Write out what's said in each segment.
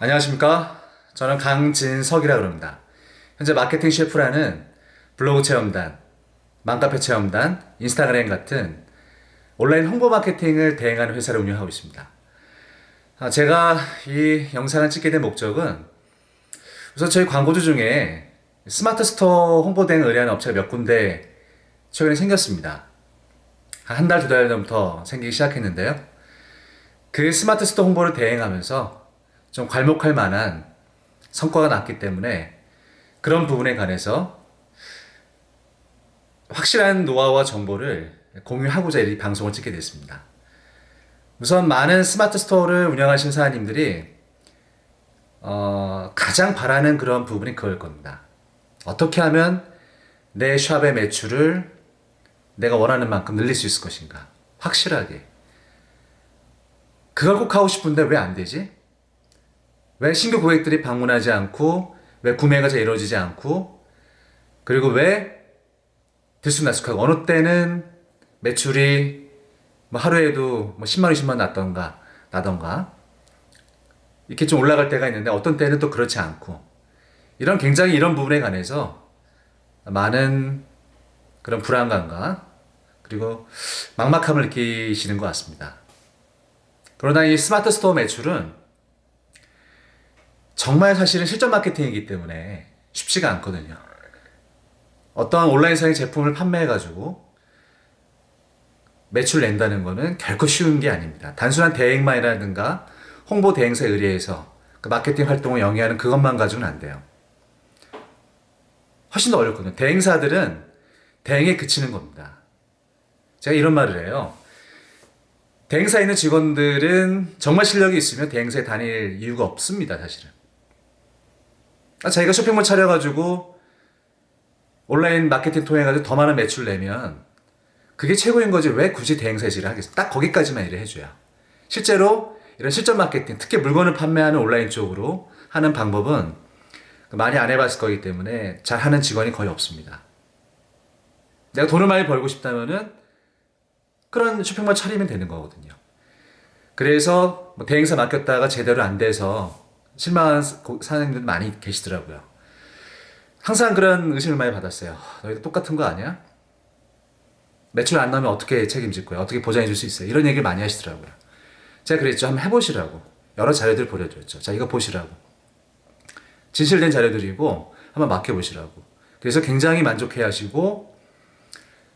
안녕하십니까? 저는 강진석이라고 합니다. 현재 마케팅 셰프라는 블로그 체험단, 맘카페 체험단, 인스타그램 같은 온라인 홍보 마케팅을 대행하는 회사를 운영하고 있습니다. 제가 이 영상을 찍게 된 목적은 우선 저희 광고주 중에 스마트 스토어 홍보 대행 의뢰하는 업체가 몇 군데 최근에 생겼습니다. 한 달, 두 달 전부터 생기기 시작했는데요. 그 스마트 스토어 홍보를 대행하면서 좀 괄목할 만한 성과가 났기 때문에 그런 부분에 관해서 확실한 노하우와 정보를 공유하고자 이 방송을 찍게 됐습니다. 우선 많은 스마트 스토어를 운영하시는 사장님들이 가장 바라는 그런 부분이 그걸 겁니다. 어떻게 하면 내 샵의 매출을 내가 원하는 만큼 늘릴 수 있을 것인가? 확실하게. 그걸 꼭 하고 싶은데 왜 안 되지? 왜 신규 고객들이 방문하지 않고, 왜 구매가 잘 이루어지지 않고, 그리고 왜 들쑥날쑥하고, 어느 때는 매출이 뭐 하루에도 뭐 10만 원, 20만 원 나던가, 이렇게 좀 올라갈 때가 있는데 어떤 때는 또 그렇지 않고, 굉장히 이런 부분에 관해서 많은 그런 불안감과 그리고 막막함을 느끼시는 것 같습니다. 그러나 이 스마트 스토어 매출은 정말 사실은 실전 마케팅이기 때문에 쉽지가 않거든요. 어떠한 온라인상의 제품을 판매해가지고 매출 낸다는 거는 결코 쉬운 게 아닙니다. 단순한 대행만이라든가 홍보 대행사에 의뢰해서 그 마케팅 활동을 영위하는 그것만 가지고는 안 돼요. 훨씬 더 어렵거든요. 대행사들은 대행에 그치는 겁니다. 제가 이런 말을 해요. 대행사에 있는 직원들은 정말 실력이 있으면 대행사에 다닐 이유가 없습니다, 사실은. 자기가 쇼핑몰 차려가지고 온라인 마케팅 통해가지고 더 많은 매출 내면 그게 최고인 거지 왜 굳이 대행사에 일을 하겠습니까? 딱 거기까지만 일을 해줘야. 실제로 이런 실전 마케팅, 특히 물건을 판매하는 온라인 쪽으로 하는 방법은 많이 안 해봤을 거기 때문에 잘하는 직원이 거의 없습니다. 내가 돈을 많이 벌고 싶다면은 그런 쇼핑몰 차리면 되는 거거든요. 그래서 뭐 대행사 맡겼다가 제대로 안 돼서 실망한 사장님들 많이 계시더라고요. 항상 그런 의심을 많이 받았어요. 너희도 똑같은 거 아니야? 매출 안 나오면 어떻게 책임질 거야? 어떻게 보장해 줄 수 있어요? 이런 얘기를 많이 하시더라고요. 제가 그랬죠. 한번 해보시라고. 여러 자료들 보여드렸죠. 자, 이거 보시라고. 진실된 자료들이고 한번 맡겨보시라고. 그래서 굉장히 만족해 하시고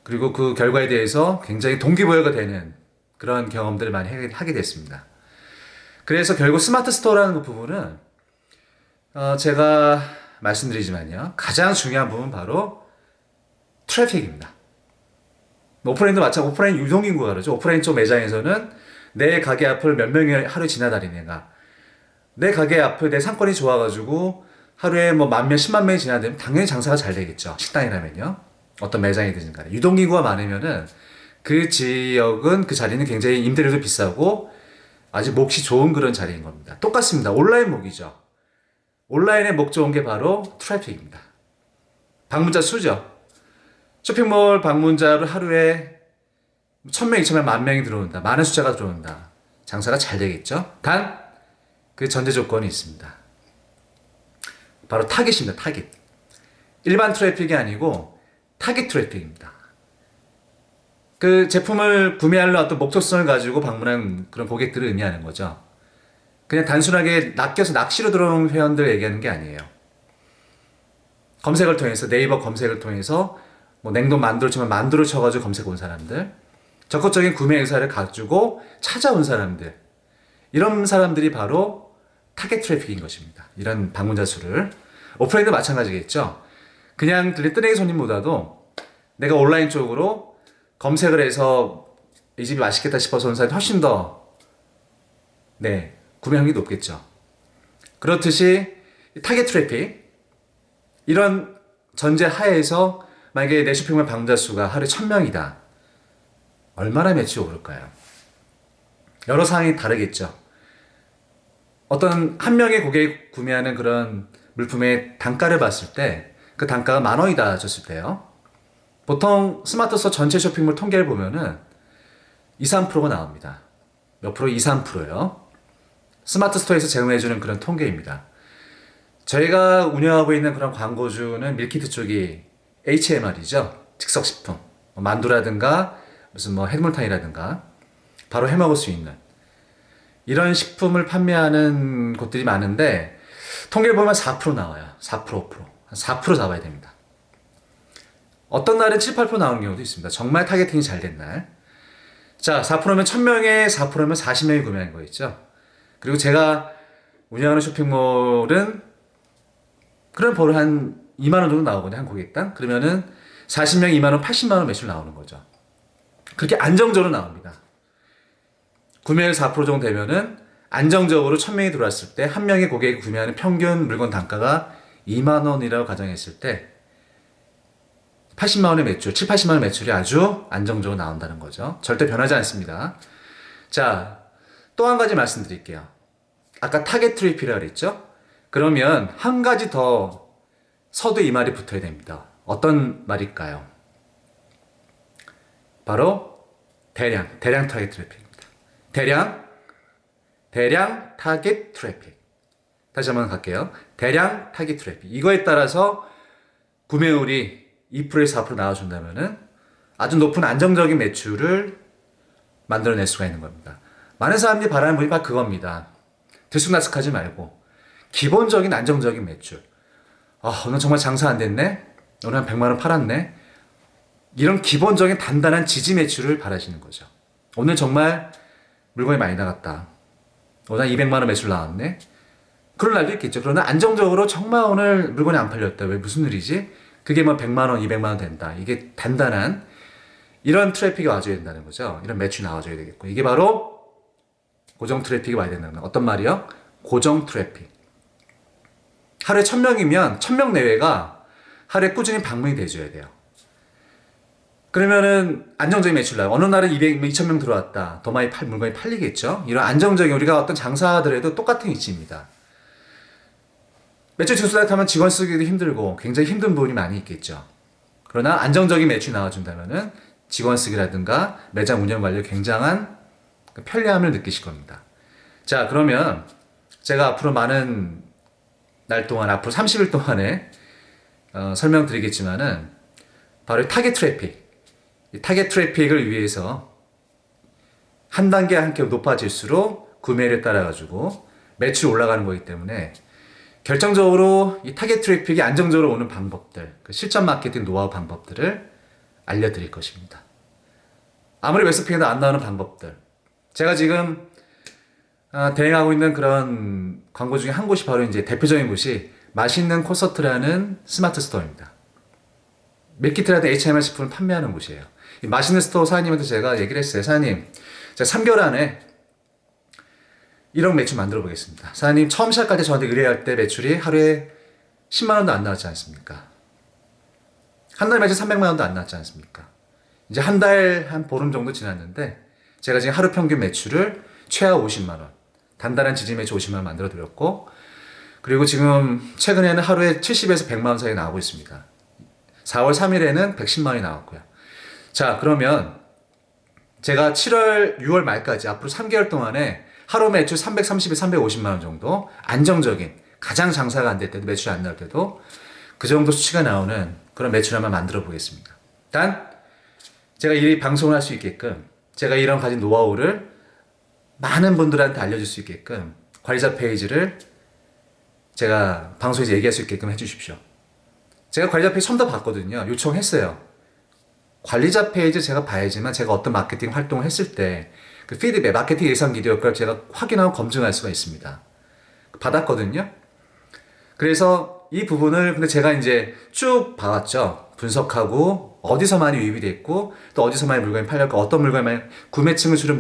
그리고 그 결과에 대해서 굉장히 동기부여가 되는 그런 경험들을 많이 하게 됐습니다. 그래서 결국 스마트 스토어라는 그 부분은 제가 말씀드리지만요. 가장 중요한 부분은 바로 트래픽입니다. 오프라인도 마찬가지, 오프라인 유동인구가 다르죠. 오프라인 쪽 매장에서는 내 가게 앞을 몇 명이 하루에 지나다니는가. 내 가게 앞에 내 상권이 좋아가지고 하루에 뭐 10,000명, 10만 명이 지나다니면 당연히 장사가 잘 되겠죠. 식당이라면요. 어떤 매장이든지 간에. 유동인구가 많으면은 그 지역은 그 자리는 굉장히 임대료도 비싸고 아주 몫이 좋은 그런 자리인 겁니다. 똑같습니다. 온라인 몫이죠. 온라인의 목 좋은 게 바로 트래픽입니다. 방문자 수죠. 쇼핑몰 방문자를 하루에 1,000명, 2,000명, 10,000명이 들어온다. 많은 숫자가 들어온다. 장사가 잘 되겠죠. 단 그 전제 조건이 있습니다. 바로 타깃입니다. 타깃. 일반 트래픽이 아니고 타깃 트래픽입니다. 그 제품을 구매하려 어떤 목적성을 가지고 방문한 그런 고객들을 의미하는 거죠. 그냥 단순하게 낚여서 낚시로 들어온 회원들 얘기하는 게 아니에요. 검색을 통해서, 네이버 검색을 통해서 뭐 냉동 만두를 만두를 쳐가지고 검색 온 사람들, 적극적인 구매 의사를 가지고 찾아온 사람들, 이런 사람들이 바로 타겟 트래픽인 것입니다. 이런 방문자 수를. 오프라인도 마찬가지겠죠. 그냥 뜨내기 손님보다도 내가 온라인 쪽으로 검색을 해서 이 집이 맛있겠다 싶어서 온 사람이 훨씬 더 구매 확률이 높겠죠. 그렇듯이 타겟 트래픽, 이런 전제 하에서 만약에 내 쇼핑몰 방문자 수가 하루에 1,000명이다. 얼마나 매출이 오를까요? 여러 상황이 다르겠죠. 어떤 한 명의 고객이 구매하는 그런 물품의 단가를 봤을 때 그 단가가 10,000원이다 줬을 때요. 보통 스마트 스토어 전체 쇼핑몰 통계를 보면은 2, 3%가 나옵니다. 몇 프로? 2, 3%요. 스마트 스토어에서 제공해주는 그런 통계입니다. 저희가 운영하고 있는 그런 광고주는 밀키트 쪽이 HMR이죠. 즉석식품. 만두라든가 무슨 뭐 해물탕이라든가 바로 해먹을 수 있는 이런 식품을 판매하는 곳들이 많은데 통계를 보면 4% 나와요. 4%, 5%. 4% 잡아야 됩니다. 어떤 날은 7, 8% 나오는 경우도 있습니다. 정말 타겟팅이 잘 된 날. 자, 4%면 1000명에 4%면 40명이 구매한 거 있죠. 그리고 제가 운영하는 쇼핑몰은 그런 벌을 한 2만 원 정도 나오거든요. 한 고객당. 그러면은 40명 2만 원, 80만 원 매출 나오는 거죠. 그렇게 안정적으로 나옵니다. 구매율 4% 정도 되면은 안정적으로 1000명이 들어왔을 때 한 명의 고객이 구매하는 평균 물건 단가가 2만 원이라고 가정했을 때 80만 원의 매출, 7, 80만 원의 매출이 아주 안정적으로 나온다는 거죠. 절대 변하지 않습니다. 자, 또 한 가지 말씀드릴게요. 아까 타겟 트래픽이라고 그랬죠? 그러면 한 가지 더 서두에 이 말이 붙어야 됩니다. 어떤 말일까요? 바로 대량 타겟 트래픽입니다. 대량 타겟 트래픽. 다시 한번 갈게요. 대량 타겟 트래픽. 이거에 따라서 구매율이 2%에서 4% 나와준다면은 아주 높은 안정적인 매출을 만들어낼 수가 있는 겁니다. 많은 사람들이 바라는 부분이 바로 그겁니다. 들쑥날쑥하지 말고 기본적인 안정적인 매출. 오늘 정말 장사 안 됐네? 오늘 한 100만 원 팔았네? 이런 기본적인 단단한 지지 매출을 바라시는 거죠. 오늘 정말 물건이 많이 나갔다. 오늘 한 200만 원 매출 나왔네? 그런 날도 있겠죠. 그러나 안정적으로 정말 오늘 물건이 안 팔렸다. 왜 무슨 일이지? 그게 뭐 100만 원, 200만 원 된다. 이게 단단한 이런 트래픽이 와줘야 된다는 거죠. 이런 매출이 나와줘야 되겠고. 이게 바로 고정 트래픽이 와야 된다는 거예요. 어떤 말이요? 고정 트래픽. 하루에 1000명이면 1000명 내외가 하루에 꾸준히 방문이 돼줘야 돼요. 그러면은 안정적인 매출 나요. 어느 날은 2000명 들어왔다. 더 많이 물건이 팔리겠죠. 이런 안정적인 우리가 어떤 장사하더라도 똑같은 이치입니다. 매출 증수달 타면 직원 쓰기도 힘들고 굉장히 힘든 부분이 많이 있겠죠. 그러나 안정적인 매출이 나와준다면은 직원 쓰기라든가 매장 운영 관리에 굉장한 편리함을 느끼실 겁니다. 자, 그러면 제가 앞으로 많은 날 동안, 앞으로 30일 동안에 설명드리겠지만은 바로 타겟 트래픽. 이 타겟 트래픽을 위해서 한 단계 한 겹 높아질수록 구매를 따라가지고 매출이 올라가는 거기 때문에 결정적으로 이 타겟 트래픽이 안정적으로 오는 방법들, 그 실전 마케팅 노하우 방법들을 알려드릴 것입니다. 아무리 웹서핑에도 안 나오는 방법들. 제가 지금 대행하고 있는 그런 광고 중에 한 곳이 바로 이제 대표적인 곳이 맛있는 콘서트라는 스마트 스토어입니다. 밀키트라든 HMR 식품을 판매하는 곳이에요. 이 맛있는 스토어 사장님한테 제가 얘기를 했어요. 사장님, 제가 3개월 안에 1억 매출 만들어 보겠습니다. 사장님, 처음 시작할 때 저한테 의뢰할 때 매출이 하루에 10만 원도 안 나왔지 않습니까? 한 달 매출 300만 원도 안 나왔지 않습니까? 이제 한 달, 한 보름 정도 지났는데 제가 지금 하루 평균 매출을 최하 50만 원, 단단한 지지 매출 50만 원 만들어 드렸고, 그리고 지금 최근에는 하루에 70에서 100만 원 사이 나오고 있습니다. 4월 3일에는 110만 원이 나왔고요. 자, 그러면 제가 7월, 6월 말까지 앞으로 3개월 동안에 하루 매출 330에서 350만 원 정도 안정적인, 가장 장사가 안 될 때도 매출이 안 나올 때도 그 정도 수치가 나오는 그런 매출 한번 만들어 보겠습니다. 단 제가 이 방송을 할 수 있게끔 제가 이런 가진 노하우를 많은 분들한테 알려줄 수 있게끔 관리자 페이지를 제가 방송에서 얘기할 수 있게끔 해주십시오. 제가 관리자 페이지 처음 다 봤거든요. 요청했어요. 관리자 페이지 제가 봐야지만 제가 어떤 마케팅 활동을 했을 때 그 피드백, 마케팅 예상 기록을 제가 확인하고 검증할 수가 있습니다. 받았거든요. 그래서 이 부분을 근데 제가 이제 쭉 봐왔죠. 분석하고 어디서 많이 유입이 됐고 또 어디서 많이 물건이 팔렸고 어떤 물건이 많이 구매층은 주로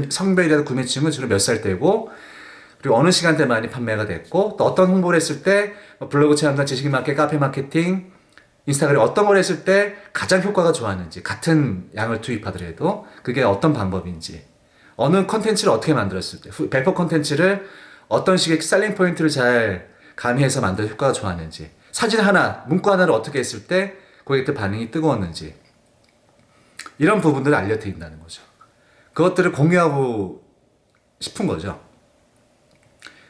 성별이라도 구매층은 주로 몇 살대고 그리고 어느 시간대 많이 판매가 됐고 또 어떤 홍보를 했을 때 블로그 체험단 지식 마케팅, 카페 마케팅, 인스타그램 어떤 걸 했을 때 가장 효과가 좋았는지 같은 양을 투입하더라도 그게 어떤 방법인지 어느 컨텐츠를 어떻게 만들었을 때 배포 컨텐츠를 어떤 식의 셀링 포인트를 잘 가미해서 만들어 효과가 좋았는지 사진 하나, 문구 하나를 어떻게 했을 때 고객들 반응이 뜨거웠는지 이런 부분들을 알려드린다는 거죠. 그것들을 공유하고 싶은 거죠.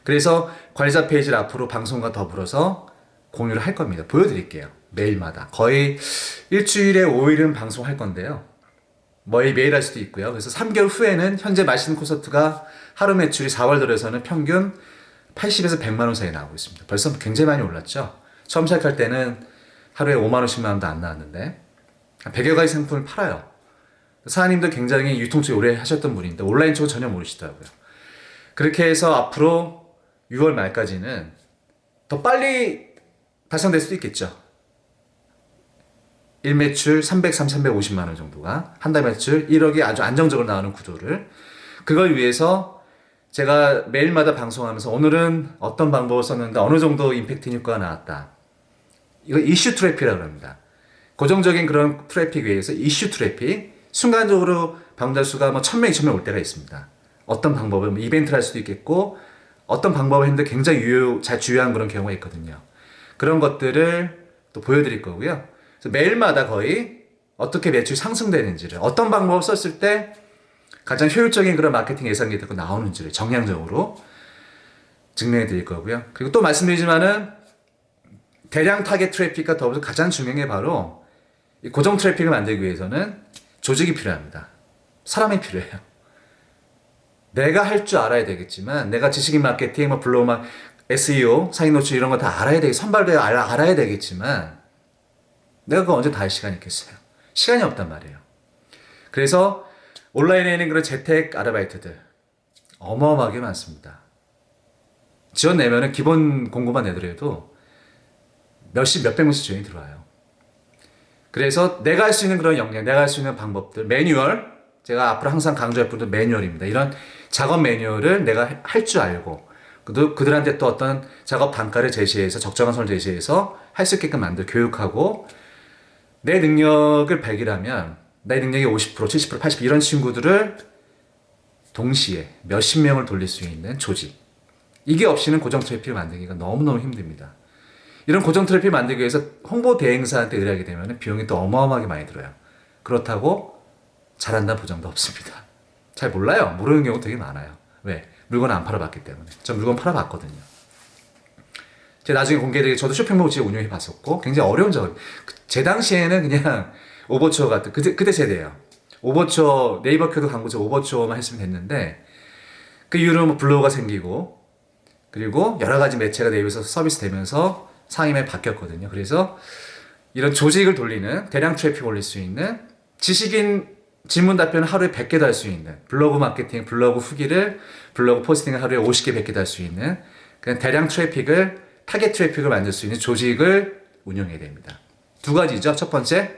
그래서 관리자 페이지를 앞으로 방송과 더불어서 공유를 할 겁니다. 보여드릴게요. 매일마다. 거의 일주일에 5일은 방송할 건데요. 매일 할 수도 있고요. 그래서 3개월 후에는 현재 맛있는 콘서트가 하루 매출이 4월 들어서는 평균 80에서 100만 원 사이 나오고 있습니다. 벌써 굉장히 많이 올랐죠. 처음 시작할 때는 하루에 5만 원, 10만 원도 안 나왔는데 100여 가지 상품을 팔아요. 사장님도 굉장히 유통 쪽 오래 하셨던 분인데 온라인 쪽은 전혀 모르시더라고요. 그렇게 해서 앞으로 6월 말까지는 더 빨리 달성될 수도 있겠죠. 1매출 330, 350만 원 정도가 한 달 매출 1억이 아주 안정적으로 나오는 구조를, 그걸 위해서 제가 매일마다 방송하면서 오늘은 어떤 방법을 썼는데 어느 정도 임팩트 효과가 나왔다. 이거 이슈 트래픽이라고 합니다. 고정적인 그런 트래픽 외에서 이슈 트래픽, 순간적으로 방문자 수가 1000명, 2000명 올 때가 있습니다. 어떤 방법을 이벤트를 할 수도 있겠고 어떤 방법을 했는데 굉장히 잘 주요한 그런 경우가 있거든요. 그런 것들을 또 보여드릴 거고요. 그래서 매일마다 거의 어떻게 매출이 상승되는지를, 어떤 방법을 썼을 때 가장 효율적인 그런 마케팅 예상이 되고 나오는지를 정량적으로 증명해 드릴 거고요. 그리고 또 말씀드리지만은 대량 타겟 트래픽과 더불어서 가장 중요한 게 바로 이 고정 트래픽을 만들기 위해서는 조직이 필요합니다. 사람이 필요해요. 내가 할 줄 알아야 되겠지만, 내가 지식인 마케팅, 블로그, SEO, 상위 노출 이런 거 다 알아야 선발도 알아야 되겠지만 내가 그거 언제 다 할 시간이 있겠어요? 시간이 없단 말이에요. 그래서 온라인에 있는 그런 재택 아르바이트들 어마어마하게 많습니다. 지원 내면은 기본 공고만 내더라도 몇백 명씩 지원이 들어와요. 그래서 내가 할 수 있는 그런 역량, 내가 할 수 있는 방법들, 매뉴얼, 제가 앞으로 항상 강조할 분들 매뉴얼입니다. 이런 작업 매뉴얼을 내가 할 줄 알고 그들한테 또 어떤 작업 단가를 제시해서 적정한 선을 제시해서 할 수 있게끔 만들 교육하고, 내 능력을 발견하면 내 능력이 50%, 70%, 80% 이런 친구들을 동시에 몇십 명을 돌릴 수 있는 조직, 이게 없이는 고정 트래픽을 만들기가 너무너무 힘듭니다. 이런 고정 트래픽 만들기 위해서 홍보 대행사한테 의뢰하게 되면 비용이 또 어마어마하게 많이 들어요. 그렇다고 잘한다는 보장도 없습니다. 잘 몰라요. 모르는 경우 되게 많아요. 왜? 물건 안 팔아봤기 때문에. 저 물건 팔아봤거든요. 제가 나중에 공개되게, 저도 쇼핑몰 지금 운영해 봤었고 굉장히 어려운 작업. 제 당시에는 그냥 오버추어 같은, 그때 세대예요. 오버추어, 네이버 켜도 광고죠. 오버추어만 했으면 됐는데 그 이후로 블로그가 생기고 그리고 여러 가지 매체가 네이버에서 서비스 되면서 상임에 바뀌었거든요. 그래서 이런 조직을 돌리는, 대량 트래픽 올릴 수 있는, 지식인 질문 답변을 하루에 100개도 할 수 있는, 블로그 마케팅, 블로그 후기를, 블로그 포스팅을 하루에 50개, 100개도 할 수 있는 그냥 대량 트래픽을, 타겟 트래픽을 만들 수 있는 조직을 운영해야 됩니다. 두 가지죠. 첫 번째,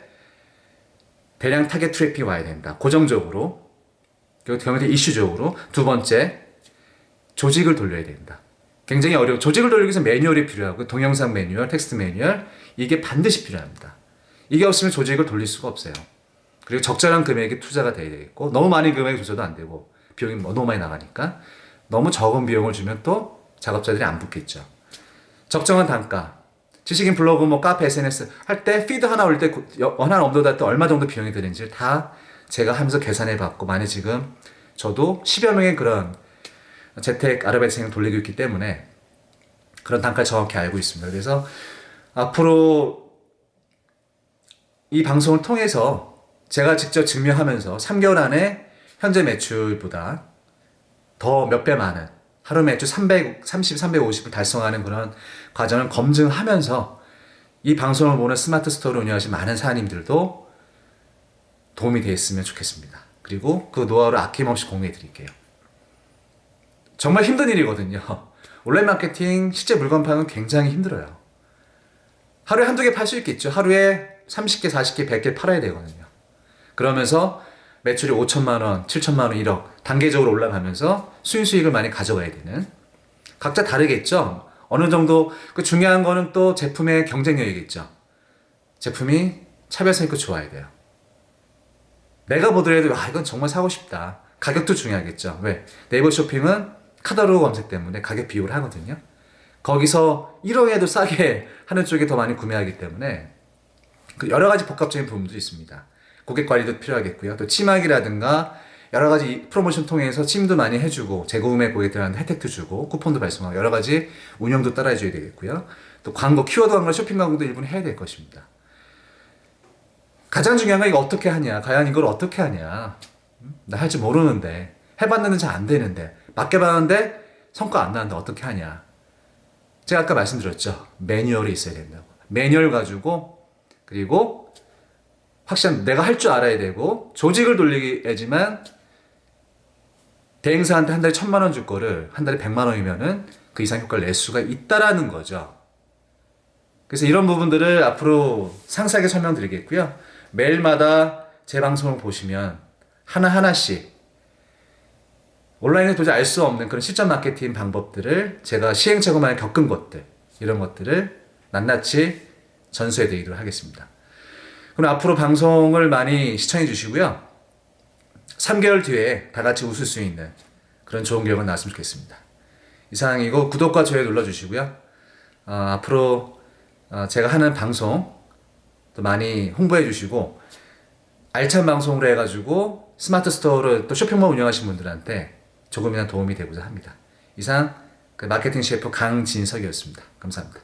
대량 타겟 트래픽이 와야 된다. 고정적으로. 그리고 경우에 이슈적으로. 두 번째, 조직을 돌려야 된다. 굉장히 어려워. 조직을 돌리기 위해서 매뉴얼이 필요하고, 동영상 매뉴얼, 텍스트 매뉴얼, 이게 반드시 필요합니다. 이게 없으면 조직을 돌릴 수가 없어요. 그리고 적절한 금액의 투자가 돼야 되겠고, 너무 많은 금액 투자도 안 되고, 비용이 너무 많이 나가니까 너무 적은 비용을 주면 또 작업자들이 안 붙겠죠. 적정한 단가, 지식인 블로그, 카페, SNS 할 때 피드 하나 올 때, 하나 업로드할 때 얼마 정도 비용이 드는지를 다 제가 하면서 계산해 봤고, 많이 지금 저도 10여 명의 그런 재택 아르바이트생을 돌리고 있기 때문에 그런 단가를 정확히 알고 있습니다. 그래서 앞으로 이 방송을 통해서 제가 직접 증명하면서 3개월 안에 현재 매출보다 더 몇 배 많은, 하루 매출 330, 350을 달성하는 그런 과정을 검증하면서 이 방송을 보는 스마트 스토어를 운영하신 많은 사장님들도 도움이 되었으면 좋겠습니다. 그리고 그 노하우를 아낌없이 공유해 드릴게요. 정말 힘든 일이거든요. 온라인 마케팅 실제 물건 파는 건 굉장히 힘들어요. 하루에 한두 개 팔 수 있겠죠. 하루에 30개, 40개, 100개 팔아야 되거든요. 그러면서 매출이 5천만 원, 7천만 원, 1억 단계적으로 올라가면서 수익을 많이 가져가야 되는, 각자 다르겠죠. 어느 정도 중요한 거는 또 제품의 경쟁력이겠죠. 제품이 차별성 있고 좋아야 돼요. 내가 보더라도 이건 정말 사고 싶다. 가격도 중요하겠죠. 왜? 네이버 쇼핑은 카탈로그 검색 때문에 가격 비교를 하거든요. 거기서 1억에도 싸게 하는 쪽이 더 많이 구매하기 때문에 여러 가지 복합적인 부분도 있습니다. 고객 관리도 필요하겠고요. 또 치마기라든가 여러 가지 프로모션 통해서 찜도 많이 해주고 재구매 고객들한테 혜택도 주고 쿠폰도 발송하고 여러 가지 운영도 따라해줘야 되겠고요. 또 광고, 키워드 광고, 쇼핑 광고도 일부는 해야 될 것입니다. 가장 중요한 건 이거 어떻게 하냐. 과연 이걸 어떻게 하냐. 나 할 줄 모르는데 해봤는데 잘 안 되는데 맡겨봤는데 성과 안 나는데 어떻게 하냐. 제가 아까 말씀드렸죠. 매뉴얼이 있어야 된다고. 매뉴얼 가지고 그리고 확실한 내가 할 줄 알아야 되고 조직을 돌리기야지만 대행사한테 한 달에 1,000만 원 줄 거를 한 달에 100만 원이면은 그 이상 효과를 낼 수가 있다라는 거죠. 그래서 이런 부분들을 앞으로 상세하게 설명드리겠고요. 매일마다 제 방송을 보시면 하나하나씩 온라인에 도저히 알 수 없는 그런 실전 마케팅 방법들을 제가 시행착오만 겪은 것들, 이런 것들을 낱낱이 전수해 드리도록 하겠습니다. 그럼 앞으로 방송을 많이 시청해 주시고요. 3개월 뒤에 다 같이 웃을 수 있는 그런 좋은 결과가 나왔으면 좋겠습니다. 이상이고 구독과 좋아요 눌러주시고요. 앞으로 제가 하는 방송 또 많이 홍보해 주시고 알찬 방송으로 해가지고 스마트 스토어를 또 쇼핑몰 운영하시는 분들한테 조금이나 도움이 되고자 합니다. 이상 그 마케팅 셰프 강진석이었습니다. 감사합니다.